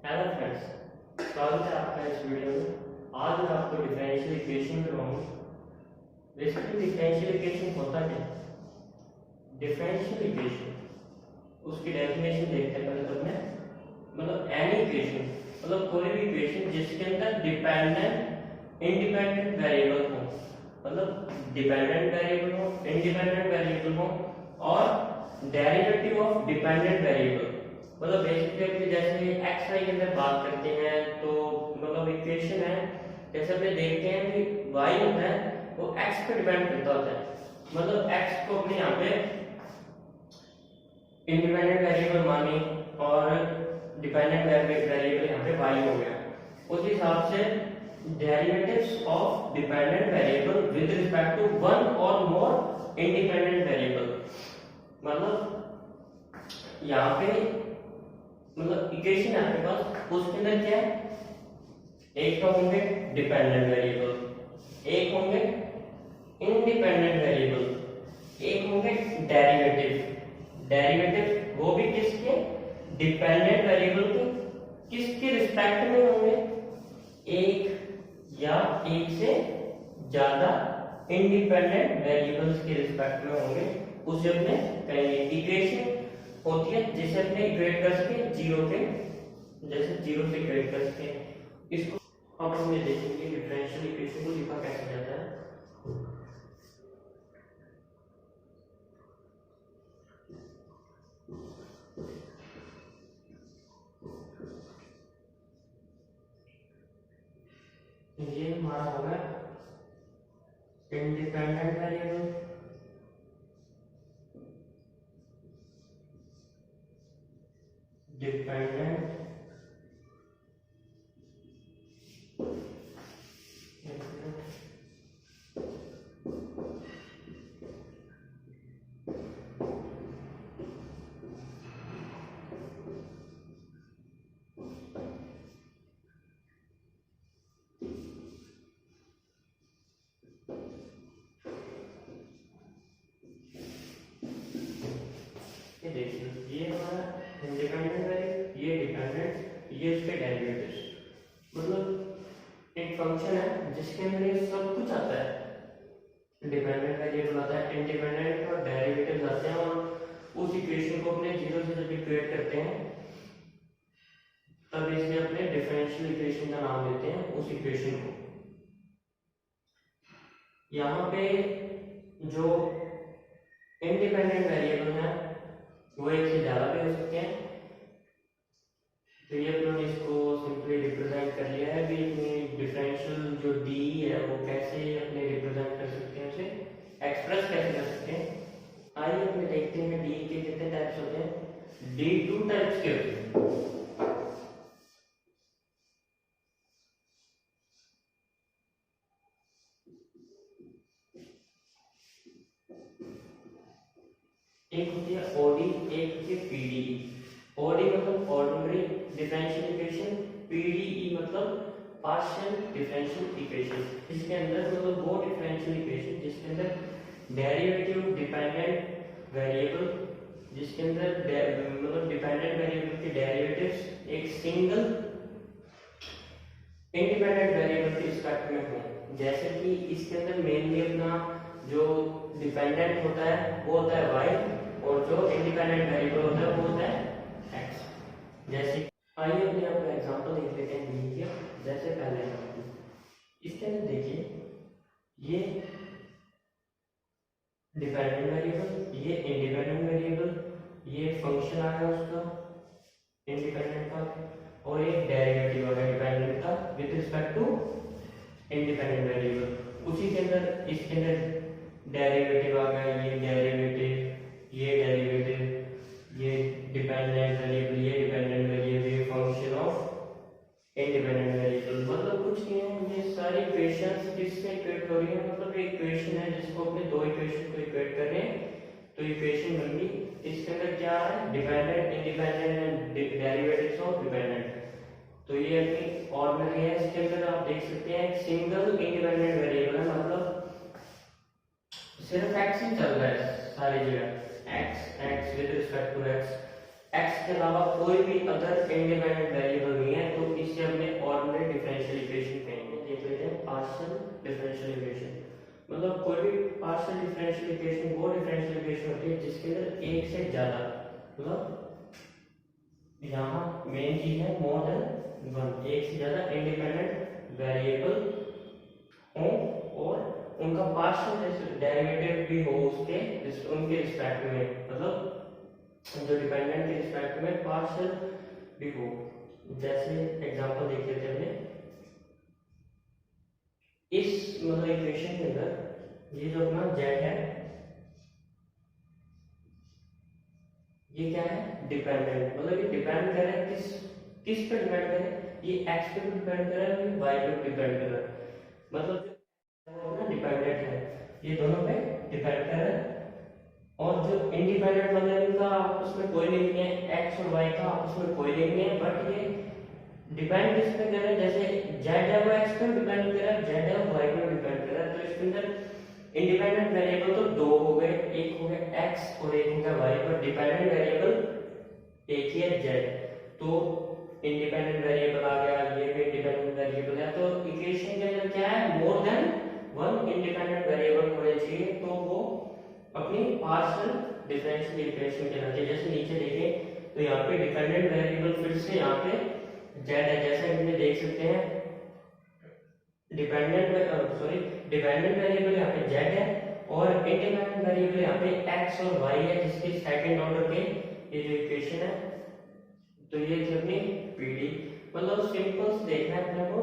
Hello friends, स्वागत है आपका इस वीडियो में। आज मैं आपको डिफरेंशियल इक्वेशन करवाऊंगा। बेसिकली डिफरेंशियल इक्वेशन होता क्या है? डिफरेंशियल इक्वेशन, उसकी डेफिनेशन देखते हैं पहले। तो अपने मतलब एनी इक्वेशन, मतलब कोई भी इक्वेशन जिसके अंदर डिपेंडेंट इंडिपेंडेंट वेरिएबल हो, मतलब डिपेंडेंट वेरिएबल हो, इंडिपेंडेंट वेरिएबल हो और डेरिवेटिव ऑफ डिपेंडेंट वेरिएबल। मतलब बेसिकली जैसे एक्स वाई के अंदर बात करते हैं तो मतलब इक्वेशन है, जैसे अपने देखते हैं कि वाई होता है वो एक्स पे डिपेंड करता होता है। मतलब एक्स को अपने यहाँ पे इंडिपेंडेंट वेरिएबल मानी और डिपेंडेंट वेरिएबल यहाँ पे वाई हो गया। उस हिसाब से derivatives of dependent variable with respect to one और मोर इंडिपेंडेंट वेरिएबल, मतलब यहाँ पे मतलब इक्वेशन है आपके पास, उसके अंदर क्या है, एक तो होंगे डिपेंडेंट वेरिएबल, एक होंगे इंडिपेंडेंट वेरिएबल, एक होंगे डेरिवेटिव। डेरिवेटिव वो भी किसके, डिपेंडेंट वेरिएबल के, किसके रिस्पेक्ट में होंगे, एक या एक से ज्यादा इंडिपेंडेंट वेरिएबल्स के रिस्पेक्ट में होंगे। उसे अपने कहेंगे इक्वेशन होती है जिसे अपने इक्वेट कर सके जीरो के, जैसे जीरो से इक्वेट कर सके। इसको अब हम ये देखेंगे डिफरेंशियल इक्वेशन को लिखा कैसे जाता है। ये हमारा होगा इंडिपेंडेंट वेरिएबल, डिपेंडेंट ये देखिए, ये हमारा इंडिपेंडेंट वेरिएबल, ये डिपेंडेंट, ये उसके डेरिवेटिव्स। मतलब एक फंक्शन है जिसके अंदर ये सब कुछ आता है, डिपेंडेंट वेरिएबल आता है, इंडिपेंडेंट और डेरिवेटिव्स आते हैं, और उस इक्वेशन को अपने जीरो से जब इक्वेट करते हैं तब इसे अपने डिफरेंशियल इक्वेशन का नाम देते हैं उस इक्वेशन को। यहाँ पे जो इंडिपेंडेंट वेरिएबल है वो एक से ज्यादा भी हो सकते हैं। तो ये अपने इसको सिंपली रिप्रेजेंट कर लिया है। भी डिफरेंशियल जो डी है वो कैसे अपने रिप्रेजेंट कर सकते हैं, उसे एक्सप्रेस कैसे कर सकते हैं। आइए अपने देखते हैं डी के कितने टाइप्स होते हैं। डी टू टाइप्स के होते हैं। एक होती है ओडी, एक होती है पीडीई। ओडी मतलब ऑर्डिनरी डिफरेंशियल इक्वेशन, पीडीई मतलब पार्शियल डिफरेंशियल इक्वेशन। इसके अंदर मतलब वो डिफरेंशियल इक्वेशन जिसके अंदर डेरिवेटिव डिपेंडेंट वेरिएबल, जिसके अंदर मतलब डिपेंडेंट वेरिएबल के डेरिवेटिव्स एक सिंगल इंडिपेंडेंट वेरिएबल के रिस्पेक्ट में हो। जैसे कि इसके अंदर मेनली अपना जो डिपेंडेंट होता है वो होता है y, और जो इंडिपेंडेंट वेरिएबल होता है वो होता है x। जैसे आइए अपने आप का एग्जांपल देख लेते हैं डी के। जैसे पहले इसके अंदर देखिए, ये डिपेंडेंट वेरिएबल, ये इंडिपेंडेंट वेरिएबल, ये फंक्शन आ गया उसका इंडिपेंडेंट का, और एक डेरिवेटिव आ गया डिपेंडेंट का with respect to independent variable. उसी के अंदर इसके अंदर डेरिवेटिव आ गया, ये डेरिवेटिव, ये डेरिवेटिव, ये डिपेंडेंट वेरिएबल, ये डिपेंडेंट वेरिएबल, ये फंक्शन ऑफ इंडिपेंडेंट वेरिएबल। मतलब कुछ नहीं है, ये सारी इक्वेशंस किससे इक्वेट हो रही है, मतलब एक इक्वेशन है जिसको अपने दो इक्वेशन को इक्वेट कर रहे हैं तो इक्वेशन बन गई। इसके अंदर क्या है, dependent, independent and derivatives of dependent. तो ये अपनी ऑर्डिनरी है। इसके अंदर आप देख सकते हैं एक सिंगल इंडिपेंडेंट वेरिएबल है, मतलब सिर्फ x ही चल रहा है सारी जगह, x with respect to x। X के अलावा कोई भी अदर इंडिपेंडेंट वेरिएबल नहीं है, तो इसे हमने ऑर्डिनरी डिफरेंशियल इक्वेशन कहेंगे। देख लेते हैं पार्शियल डिफरेंशियल इक्वेशन, मतलब कोई भी पार्शियल डिफरेंशियल इक्वेशन वो डिफरेंशियल इक्वेशन होती है जिसके अंदर एक से ज्यादा, मतलब यहाँ मेन चीज है मोर देन वन, एक से ज्यादा इंडिपेंडेंट वेरिएबल हो और उनका पार्शियल डेरिवेटिव भी हो उसके उनके रिस्पेक्ट में, मतलब जो डिपेंडेंट के रिस्पेक्ट में पार्शियल भी हो। जैसे एग्जांपल देख लेते हैं, इस मतलब इक्वेशन के अंदर ये जो अपना z है ये क्या है, डिपेंडेंट, मतलब ये डिपेंड कर रहा है किस पे डिपेंड कर रहा है, ये x पे डिपेंड कर रहा है, ये y पे डिपेंड कर रहा है, मतलब जो डिपेंडेंट है ये दोनों पे डिपेंड कर रहा है। और जो इंडिपेंडेंट वाले हैं इनका आपस में कोई लिंक नहीं है, x और y का आपस में कोई लिंक नहीं है, बट ये डिपेंड किस पे कर रहा है, जैसे z है वो x पे डिपेंड कर रहा है, z है वो y पे डिपेंड कर रहा है। तो इसके अंदर इंडिपेंडेंट वेरिएबल तो दो हो गए, एक हो गया x और एक हो गया y, पर डिपेंडेंट वेरिएबल एक ही है z। तो इंडिपेंडेंट वेरिएबल आ गया, ये भी इंडिपेंडेंट वेरिएबल है, तो इक्वेशन के अंदर क्या है, more than one independent variable होने चाहिए, तो वो अपनी पार्शियल डिफरेंशियल इक्वेशन कहलाती है। जैसे नीचे देखें तो यहाँ पे डिपेंडेंट वेरिएबल फिर से यहाँ पे z है, जैसे हमने देख सकते हैं डिपेंडेंट वेरिएबल यहाँ पे z है और इंडिपेंडेंट वेरिएबल यहाँ पे x और y है, जिसके सेकंड ऑर्डर के ये जो इक्वेशन है, तो ये थी अपनी पीडी। मतलब सिंपल से देखना है अपने को।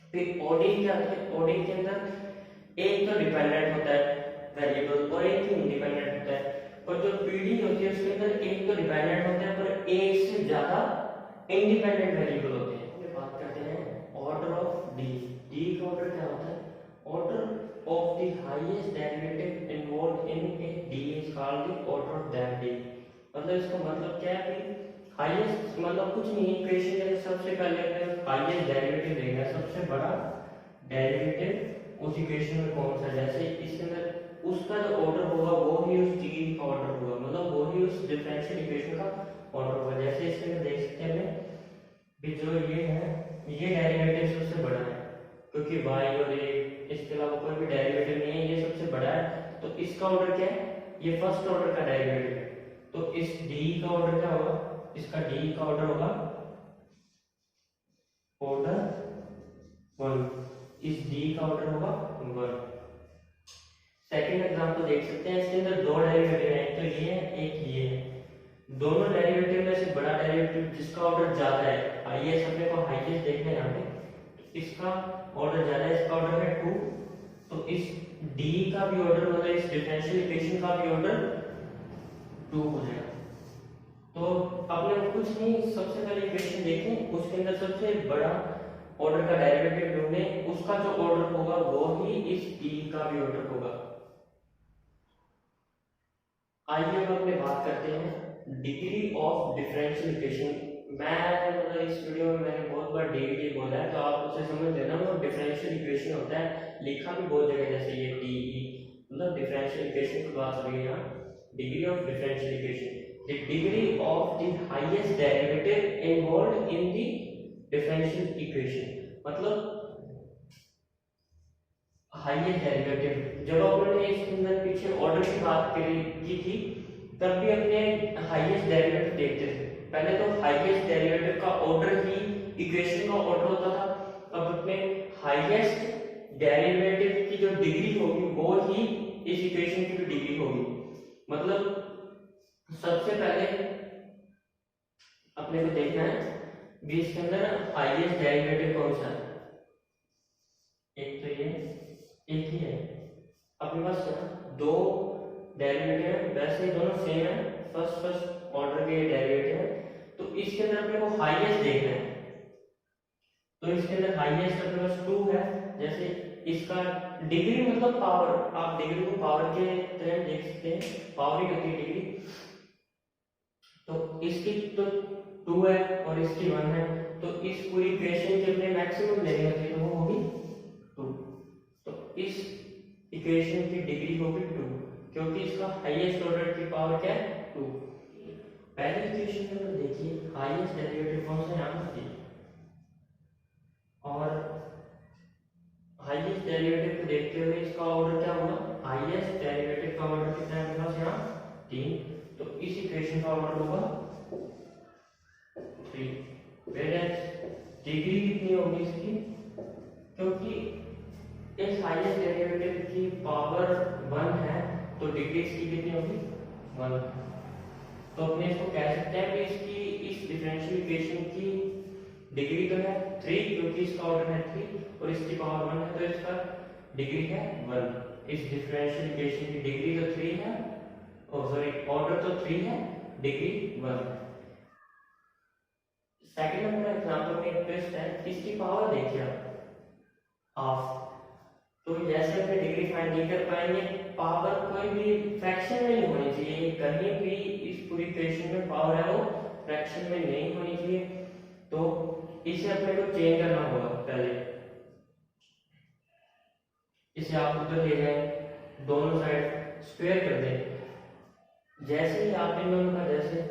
फिर ओडी क्या है, ओडी के अंदर एक तो डिपेंडेंट होता है वेरिएबल और एक ही इंडिपेंडेंट होता है, और जो पीडी होती है उसके अंदर एक तो डिपेंडेंट होता है पर एक से ज्यादा इंडिपेंडेंट वेरिएबल होते हैं। हम बात करते हैं ऑर्डर ऑफ डी। डी का ऑर्डर क्या होता है, order of the highest derivative involved in A D is called the order of that D. मतलब इसका मतलब क्या है कि हाईएस्ट मतलब कुछ नहीं, इक्वेशन में सबसे पहले हाईएस्ट डेरिवेटिव देगा, सबसे बड़ा डेरिवेटिव उस इक्वेशन में कौन सा, जैसे इसके अंदर उसका जो ऑर्डर होगा वो ही उस डी का ऑर्डर होगा, मतलब वो ही उस डिफरेंशियल इक्वेशन का ऑर्डर होगा। जैसे इसके अंदर देख सकते हैं कि जो ये है ये डेरिवेटिव सबसे बड़ा है, क्योंकि y और a इसके अलावा कोई भी डेरिवेटिव नहीं है, ये सबसे बड़ा है, तो इसका ऑर्डर क्या है, ये फर्स्ट ऑर्डर का डेरिवेटिव है, तो इस d का ऑर्डर क्या होगा, इसका d का ऑर्डर होगा ऑर्डर 1, इस d का ऑर्डर होगा 1। सेकंड एग्जांपल देख सकते हैं, इसके अंदर दो डेरिवेटिव हैं, तो ये है एक ये है, दोनों डेरिवेटिव में से बड़ा डेरिवेटिव जिसका ऑर्डर ज्यादा है, हाईएस्ट अपने को हाईएस्ट देखना है यहाँ पे, इसका ऑर्डर ज्यादा है, इसका ऑर्डर है 2, तो इस d का भी ऑर्डर मतलब इस डिफरेंशियल इक्वेशन का भी ऑर्डर 2 हो जाएगा। तो अपने कुछ नहीं, सबसे पहले इक्वेशन देखें, उसके अंदर सबसे बड़ा ऑर्डर का डेरिवेटिव ढूंढें, उसका जो ऑर्डर होगा वो ही इस d का भी ऑर्डर होगा। आइए अब अपने बात करते हैं डिग्री ऑफ डिफरेंशियल इक्वेशन। मैं मतलब इस वीडियो में मैंने बहुत बार डिग्री बोला है, तो आप उसे समझ लेना, वो डिफरेंशियल इक्वेशन होता है, लिखा भी बहुत जगह, जैसे ये डी मतलब डिफरेंशियल इक्वेशन की बात हो रही है यहाँ, degree of differential equation, the degree of the highest derivative involved in the differential equation, मतलब हाईएस्ट डेरिवेटिव। जब हमने इसके अंदर पीछे ऑर्डर की बात की थी, तब भी अपने हाईएस्ट डेरिवेटिव देखते थे, पहले तो हाईएस्ट डेरिवेटिव का ऑर्डर ही इक्वेशन का ऑर्डर होता था, अब अपने हाईएस्ट डेरिवेटिव की जो डिग्री होगी वो ही इस इक्वेशन की भी डिग्री होगी। मतलब सबसे पहले अपने को देखना है भी इसके अंदर हाईएस्ट डेरिवेटिव कौन सा है, एक तो ये एक ही है, अपने पास दो डेरिवेटिव है, वैसे दोनों सेम है, फर्स्ट ऑर्डर के डेरिवेटिव है, तो इसके अंदर अपने को हाईएस्ट देखना है, तो इसके अंदर हाईएस्ट अपने पास 2 है, जैसे इसका डिग्री मतलब पावर, आप डिग्री को पावर के तरह देख सकते हैं, पावर ही होती है डिग्री, तो इसकी तो 2 है और इसकी 1 है, तो इस पूरी इक्वेशन की अपने मैक्सिमम लेनी होती है, तो वो होगी 2, तो इस इक्वेशन की डिग्री होगी 2, क्योंकि इसका हाईएस्ट ऑर्डर की पावर क्या है 2। पहले इक्वेशन में तो देखिए हाईएस्ट डेरिवेटिव कौन सा यहाँ पर थी, और हाईएस्ट डेरिवेटिव को देखते हुए इसका ऑर्डर क्या होगा, हाईएस्ट डेरिवेटिव का ऑर्डर कितना है मेरे पास यहाँ 3, तो इस इक्वेशन का ऑर्डर होगा 3। डिग्री कितनी होगी इसकी, क्योंकि इस हाईएस्ट डेरिवेटिव की पावर 1 है तो डिग्री इसकी कितनी होगी 1। तो अपने इसको कह सकते हैं कि इसकी इस डिफरेंशियल इक्वेशन की डिग्री तो है 3, क्योंकि इसका ऑर्डर है 3 और इसकी पावर 1 है तो इसका डिग्री है 1। इस डिफरेंशियल इक्वेशन की डिग्री तो 3 है, और सॉरी ऑर्डर तो 3 है, डिग्री 1 है। सेकंड नंबर एग्जांपल में एक ट्विस्ट है, इसकी पावर देखिए हाफ, तो जैसे अपने डिग्री फाइंड नहीं कर पाएंगे, पावर कोई भी फ्रैक्शन में नहीं होनी चाहिए, कहीं भी इस पूरी इक्वेशन में पावर है वो फ्रैक्शन में नहीं होनी चाहिए, तो इसे अपने को चेंज करना होगा। पहले इसे आप उधर ले जाएं, दोनों साइड स्क्वायर कर दें, जैसे ही आप इन दोनों का जैसे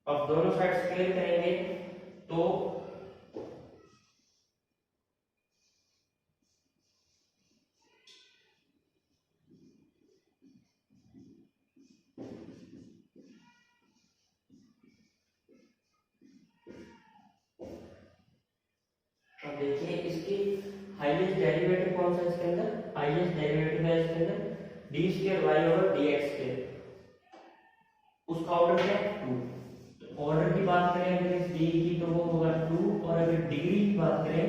अब दोनों साइड स्क्वायर करेंगे तो अब देखिए इसकी हाईएस्ट डेरिवेटिव कौन सा है इसके अंदर, हाईएस्ट डेरिवेटिव है इसके अंदर d square y over d x square, उसका ऑर्डर क्या है 2। तो ऑर्डर की बात करें अगर इस डी की तो वो होगा 2, और अगर डिग्री की बात करें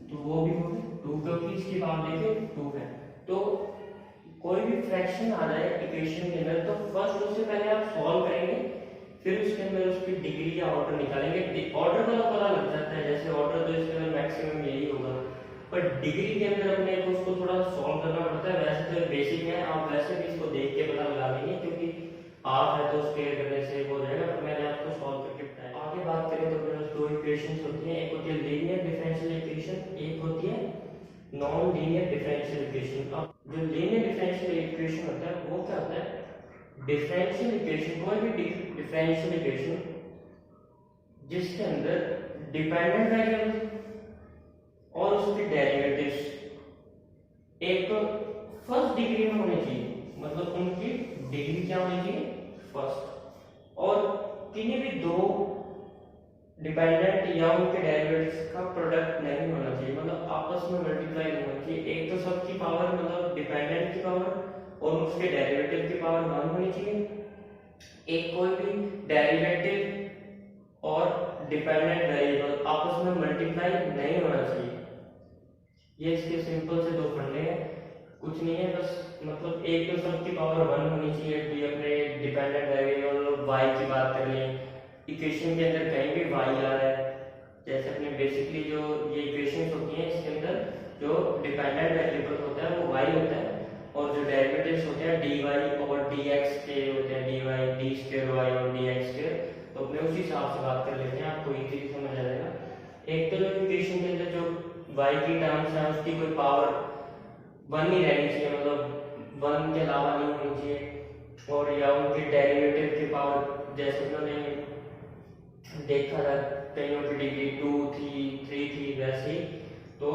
तो वो भी होगी 2, क्योंकि इसकी पावर देखिए 2 है। तो कोई भी फ्रैक्शन आ जाए इक्वेशन के अंदर तो फर्स्ट उससे पहले आप सॉल्व करेंगे, फिर उसके अंदर उसकी डिग्री या ऑर्डर निकालेंगे। ऑर्डर का तो पता लग जाता है, जैसे ऑर्डर तो इसके अंदर मैक्सिमम यही होगा, पर डिग्री के अंदर अपने को उसको थोड़ा सॉल्व करना पड़ता है। वैसे तो बेसिक है, आप वैसे भी इसको देख के पता लगा लेंगे, क्योंकि हाफ है तो स्क्वायर करने से हो जाएगा, पर मैंने आपको सॉल्व करके बताया। आगे बात करें तो मेरे पास दो इक्वेशंस होती हैं, एक होती है लीनियर डिफरेंशियल इक्वेशन, एक होती है नॉन लीनियर डिफरेंशियल इक्वेशन। अब जो लीनियर डिफरेंशियल इक्वेशन होता है वो क्या होता है, डिफरेंशियल इक्वेशन, कोई भी डिफरेंशियल इक्वेशन जिसके अंदर डिपेंडेंट वेरिएबल और उसके डेरिवेटिव्स एक फर्स्ट डिग्री में होने चाहिए, मतलब उनकी डिग्री क्या होनी चाहिए फर्स्ट, और किन्हीं भी दो डिपेंडेंट या उनके डेरिवेटिव्स का प्रोडक्ट नहीं होना चाहिए, मतलब आपस में मल्टीप्लाई नहीं होना चाहिए। एक तो सबकी पावर मतलब डिपेंडेंट की पावर और उसके डेरिवेटिव की पावर 1 होनी चाहिए, एक कोई भी डेरिवेटिव और डिपेंडेंट वेरिएबल आपस में मल्टीप्लाई नहीं होना चाहिए। ये इसके सिंपल से दो फंडे हैं, कुछ नहीं है, बस मतलब एक तो सबकी पावर 1 होनी चाहिए, कि अपने डिपेंडेंट वेरिएबल y की बात कर लें, इक्वेशन के अंदर कहीं भी y आ रहा है, जैसे अपने बेसिकली जो ये इक्वेशंस होती हैं इसके अंदर जो डिपेंडेंट वेरिएबल होता है वो y होता है, और जो डेरिवेटिव्स होते हैं dy और dx के होते हैं, dy d स्क्वायर y और dx स्क्वायर। तो अपने उसी हिसाब से बात कर लेते हैं, आपको इजीली समझ आ जाएगा। एक तो जो इक्वेशन के अंदर जो y की टर्म्स है उसकी कोई पावर 1 ही रहनी चाहिए, मतलब 1 के अलावा नहीं होनी चाहिए, और या उनके डेरिवेटिव की पावर जैसे उन्होंने देखा था कईयों की डिग्री 2 थी 3 थी, वैसे ही तो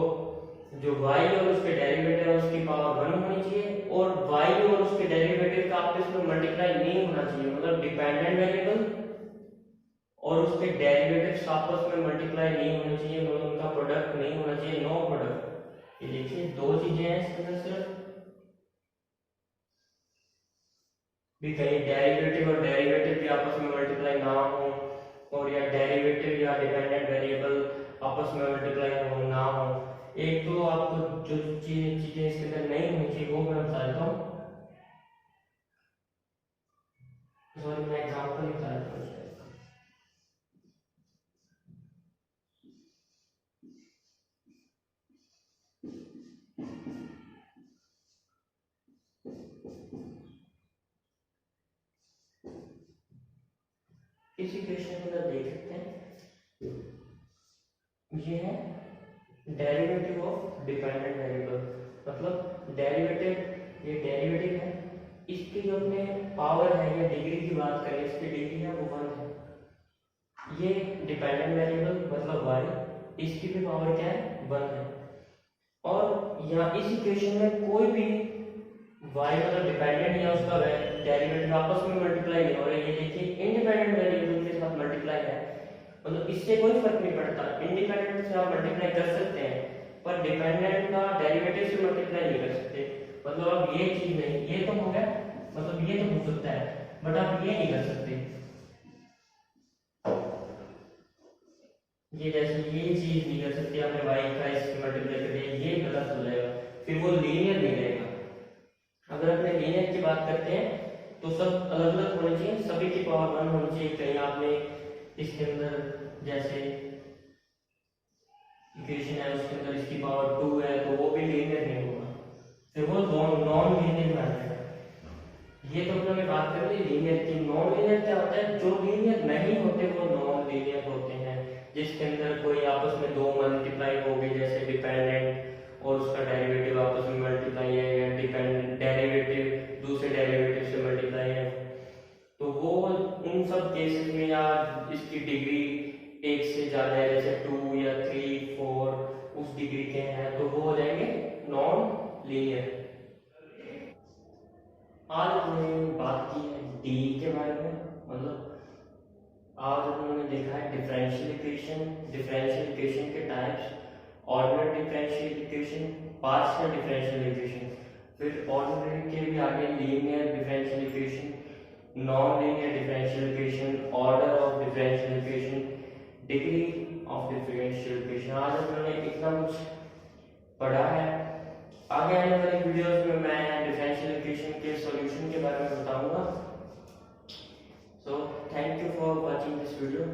जो y और उसके डेरिवेटिव है उसकी पावर 1 होनी चाहिए, और y और उसके डेरिवेटिव का आपस में मल्टीप्लाई नहीं होना चाहिए, मतलब डिपेंडेंट वेरिएबल और उसके डेरिवेटिव्स आपस में मल्टीप्लाई नहीं होने चाहिए, मतलब उनका प्रोडक्ट नहीं होना चाहिए, नो प्रोडक्ट। ये देखिए दो चीजें हैं इसके अंदर, सिर्फ भी कहीं डेरिवेटिव और डेरिवेटिव भी आपस में मल्टीप्लाई ना हो, और या डेरिवेटिव या डिपेंडेंट वेरिएबल आपस में मल्टीप्लाई हो ना हो। एक तो आपको जो चीजें इसके अंदर नहीं होनी चाहिए वो मैं बता देता हूँ, सॉरी मैं एग्जांपल बता देता हूँ। इस इक्वेशन को अगर देख सकते हैं, ये है डेरिवेटिव ऑफ डिपेंडेंट वेरिएबल, मतलब डेरिवेटिव, ये डेरिवेटिव है, इसकी जो अपने पावर है या डिग्री की बात करें, इसकी डिग्री है वो 1 है। ये डिपेंडेंट वेरिएबल मतलब y, इसकी भी पावर क्या है 1 है। और यहाँ इस इक्वेशन में कोई भी y मतलब डिपेंडेंट या उसका डेरिवेटिव आपस में मल्टीप्लाई नहीं हो रहा है। ये देखिए इंडिपेंडेंट वेरिएबल के साथ मल्टीप्लाई है, मतलब इससे कोई फर्क नहीं पड़ता। इंडिपेंडेंट से आप मल्टीप्लाई कर सकते हैं पर डिपेंडेंट का डेरिवेटिव से मल्टीप्लाई नहीं कर सकते। मतलब अब ये चीज नहीं, ये तो हो गया, मतलब ये तो हो सकता है बट आप ये नहीं कर सकते। ये जैसे ये चीज नहीं कर सकते आपने y का इससे मल्टीप्लाई कर दिया, ये गलत हो जाएगा, फिर वो लीनियर नहीं रहेगा। अगर अपने लीनियर की बात करते हैं तो सब अलग अलग होने चाहिए, सभी की पावर 1 होनी चाहिए। कहीं आपने इसके अंदर जैसे इक्वेशन है उसके अंदर इसकी पावर 2 है तो वो भी लीनियर नहीं होगा, फिर वो नॉन लीनियर में आ जाएगा। ये तो अपने बात कर रहे लीनियर की। नॉन लीनियर क्या होता है, जो लीनियर नहीं होते वो नॉन लीनियर होते हैं, जिसके अंदर कोई आपस में दो मल्टीप्लाई हो गए, जैसे डिपेंडेंट और उसका डेरिवेटिव आपस में मल्टीप्लाई है, या डिपेंडेंट डेरिवेटिव दूसरे डेरिवेटिव से मल्टीप्लाई है, तो वो उन सब केसेस में या इसकी डिग्री 1 से ज्यादा है, जैसे 2 या 3 4 उस डिग्री के हैं, तो वो हो जाएंगे नॉन लीनियर। आज हमने बात की है डी के बारे में, मतलब आज हमने देखा है डिफरेंशियल इक्वेशन के types, ordinary differential equation, partial differential equation, फिर ऑर्डिनरी के भी आगे linear differential equation, non linear differential equation, order of differential equation, degree of differential equation. आज हमने इतना कुछ पढ़ा है। आगे आने वाली वीडियोस में मैं डिफरेंशियल इक्वेशन के सॉल्यूशन के बारे में बताऊंगा। So thank you for watching this video.